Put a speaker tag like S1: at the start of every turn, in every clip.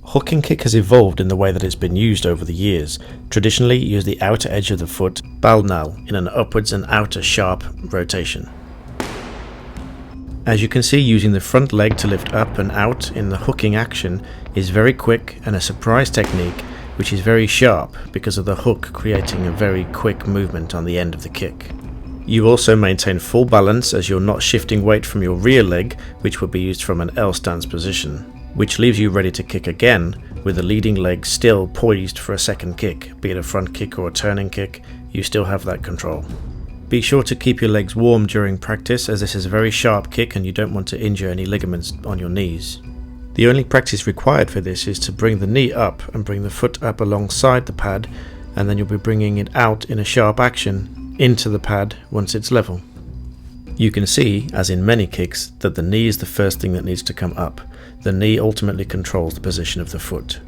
S1: Hooking kick has evolved in the way that it's been used over the years. Traditionally, use the outer edge of the foot, balnal, in an upwards and outer sharp rotation. As you can see, using the front leg to lift up and out in the hooking action is very quick and a surprise technique which is very sharp because of the hook creating a very quick movement on the end of the kick. You also maintain full balance as you're not shifting weight from your rear leg, which would be used from an L stance position, which leaves you ready to kick again with the leading leg still poised for a second kick, be it a front kick or a turning kick. You still have that control. Be sure to keep your legs warm during practice, as this is a very sharp kick and you don't want to injure any ligaments on your knees. The only practice required for this is to bring the knee up and bring the foot up alongside the pad, and then you'll be bringing it out in a sharp action into the pad once it's level. You can see, as in many kicks, that the knee is the first thing that needs to come up. The knee ultimately controls the position of the foot.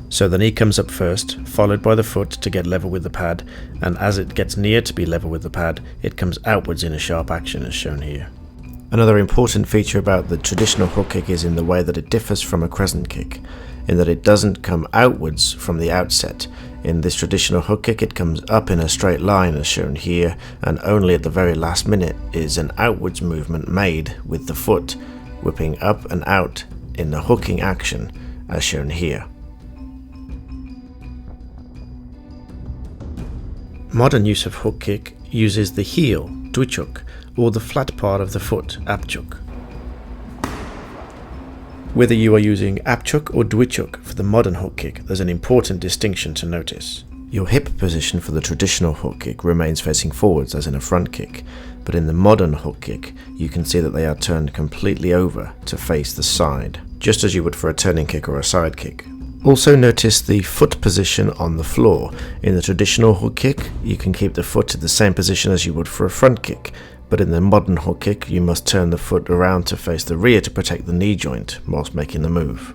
S1: So the knee comes up first, followed by the foot to get level with the pad, and as it gets near to be level with the pad, it comes outwards in a sharp action as shown here. Another important feature about the traditional hook kick is in the way that it differs from a crescent kick, in that it doesn't come outwards from the outset. In this traditional hook kick it comes up in a straight line as shown here, and only at the very last minute is an outwards movement made with the foot, whipping up and out in the hooking action as shown here. Modern use of hook kick uses the heel, CHOOK, or the flat part of the foot, CHOOK. Whether you are using CHOOK or CHOOK for the modern hook kick, there's an important distinction to notice. Your hip position for the traditional hook kick remains facing forwards as in a front kick, but in the modern hook kick you can see that they are turned completely over to face the side, just as you would for a turning kick or a side kick. Also notice the foot position on the floor. In the traditional hook kick you can keep the foot in the same position as you would for a front kick, but in the modern hook kick you must turn the foot around to face the rear to protect the knee joint whilst making the move.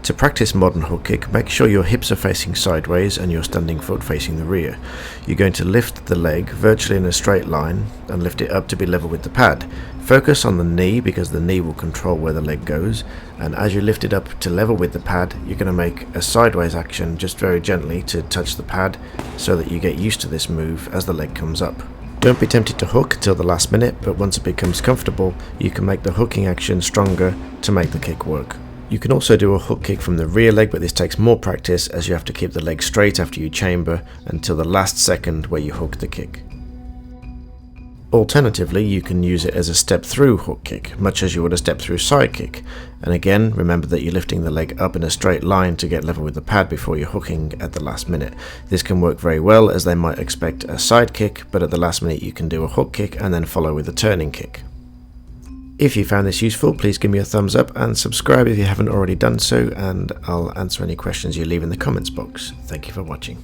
S1: To practice modern hook kick, make sure your hips are facing sideways and your standing foot facing the rear. You're going to lift the leg virtually in a straight line and lift it up to be level with the pad. Focus on the knee because the knee will control where the leg goes, and as you lift it up to level with the pad, you're going to make a sideways action just very gently to touch the pad so that you get used to this move as the leg comes up. Don't be tempted to hook until the last minute, but once it becomes comfortable, you can make the hooking action stronger to make the kick work. You can also do a hook kick from the rear leg, but this takes more practice as you have to keep the leg straight after you chamber until the last second where you hook the kick. Alternatively, you can use it as a step through hook kick, much as you would a step through side kick. And again, remember that you're lifting the leg up in a straight line to get level with the pad before you're hooking at the last minute. This can work very well as they might expect a side kick, but at the last minute you can do a hook kick and then follow with a turning kick. If you found this useful, please give me a thumbs up and subscribe if you haven't already done so, and I'll answer any questions you leave in the comments box. Thank you for watching.